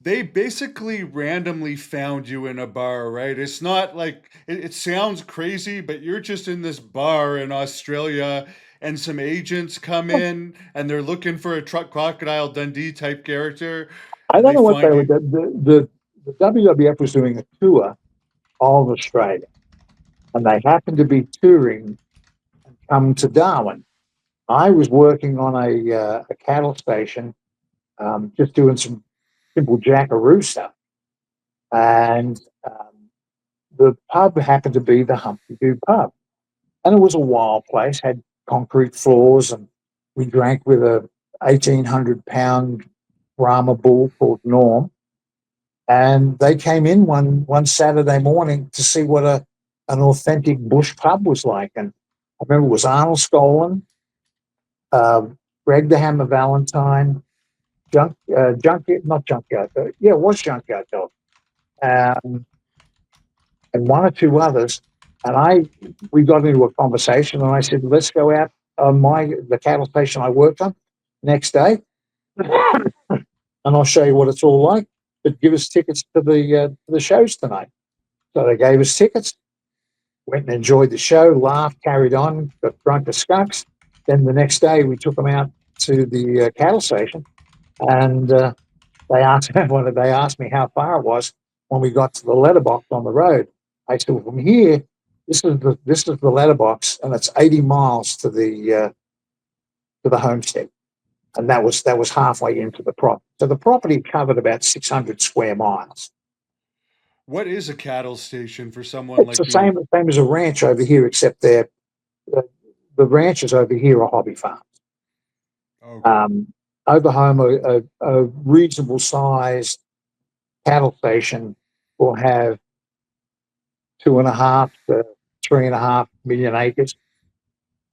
they basically randomly found you in a bar, right? It's not like it sounds crazy, but you're just in this bar in Australia and some agents come in and they're looking for a truck crocodile Dundee type character I and don't they know what they find were. you. The WWF was doing a tour of Australia, and they happened to be touring and come to Darwin. I was working on a cattle station, just doing some simple jackaroo stuff, and the pub happened to be the Humpty Doo pub, and it was a wild place, had concrete floors, and we drank with a 1,800 pound Brahma bull called Norm, and they came in one Saturday morning to see what an authentic bush pub was like. And I remember it was Arnold Skolin, uh, Greg the Hammer Valentine, not Junkyard, yeah, it was Junkyard Dog, um, and one or two others. And we got into a conversation, and I said, "Let's go out on the cattle station I worked on next day, and I'll show you what it's all like. But give us tickets to the shows tonight." So they gave us tickets, went and enjoyed the show, laughed, carried on, got drunk as skunks. Then the next day, we took them out to the cattle station, and they asked they asked me how far it was when we got to the letterbox on the road. I said, well, from here, this is the letterbox, and it's 80 miles to the homestead, and that was halfway into the property. So the property covered about 600 square miles. What is a cattle station for someone It's the like me? same as a ranch over here, except the, the ranches over here are hobby farms. Okay. Um, Over home, a reasonable sized cattle station will have 2.5 to 3.5 million acres.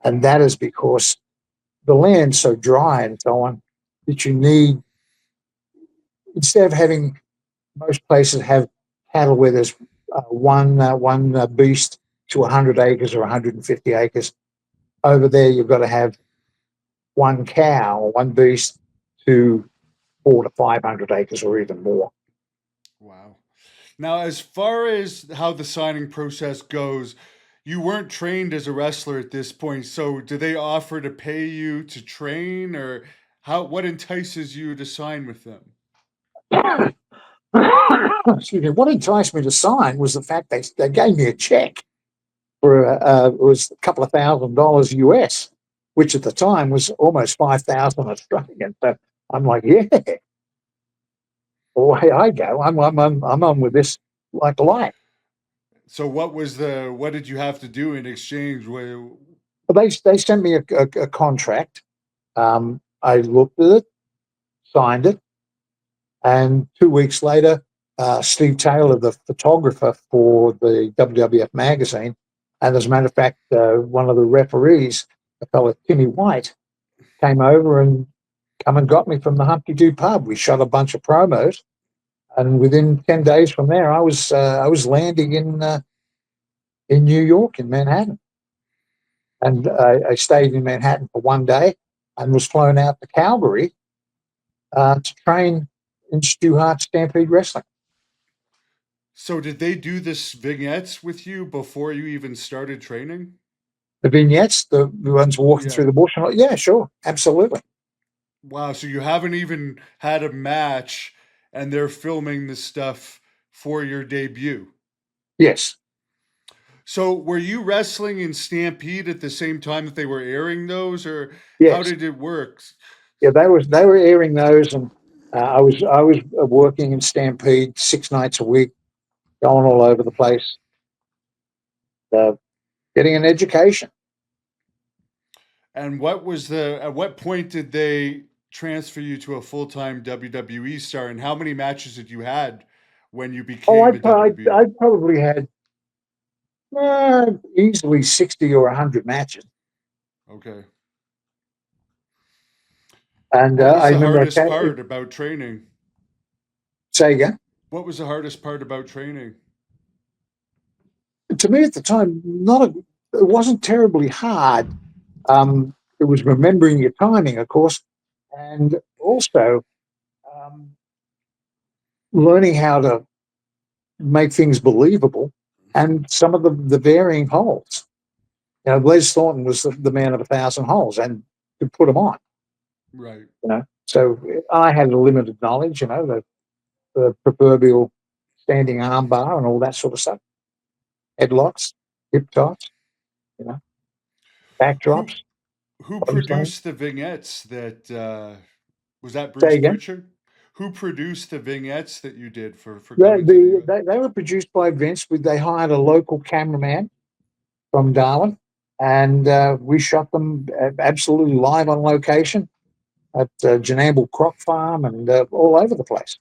And that is because the land's so dry and so on that you need, instead of having, most places have cattle where there's one beast to 100 acres or 150 acres. Over there, you've got to have one cow or one beast to 400 to 500 acres or even more. Wow. Now, as far as how the signing process goes, you weren't trained as a wrestler at this point. So, do they offer to pay you to train, or what entices you to sign with them? Excuse me. What enticed me to sign was the fact they gave me a check for it was a couple of $1,000 US, which at the time was almost 5,000 Australian. So I'm like, yeah, away I go. I'm on with this like light. So, what did you have to do in exchange? But they sent me a contract. I looked at it, signed it, and 2 weeks later, Steve Taylor, the photographer for the WWF magazine, and as a matter of fact, one of the referees, a fellow Timmy White, came over and come and got me from the Humpty Doo pub. We shot a bunch of promos, and within 10 days from there, I was landing in New York, in Manhattan, and I stayed in Manhattan for one day and was flown out to Calgary to train in Stu Hart's Stampede Wrestling. So, did they do this vignettes with you before you even started training? The vignettes, the ones walking Yeah. through the bush, yeah, sure, absolutely. Wow. So, you haven't even had a match and they're filming this stuff for your debut. Yes, So, were you wrestling in Stampede at the same time that they were airing those, or how yes, did it work? yeah. They were airing those, and I was working in Stampede 6 nights a week, going all over the place, uh, getting an education. And at what point did they transfer you to a full time WWE star? And how many matches did you had when you Oh, became a WWE? I probably had easily 60 or 100 matches, Okay. and What was I the remember hardest part about training? say again. What was the hardest part about training? To me at the time, not a, it wasn't terribly hard. It was remembering your timing, of course, and also um, learning how to make things believable, and some of the varying holes. You know, Les Thornton was the man of 1,000 holes and could put them on. Right. You know, so I had a limited knowledge. You know, the proverbial standing arm bar and all that sort of stuff, headlocks, hip tops, you know, Who backdrops, who body slams. produced the vignettes that was that Say Bruce again. Pritchard? Who produced the vignettes that you did for Yeah, going to the US? they were produced by Vince. They hired a local cameraman from Darwin, and we shot them absolutely live on location at Janamble Croc Farm and all over the place.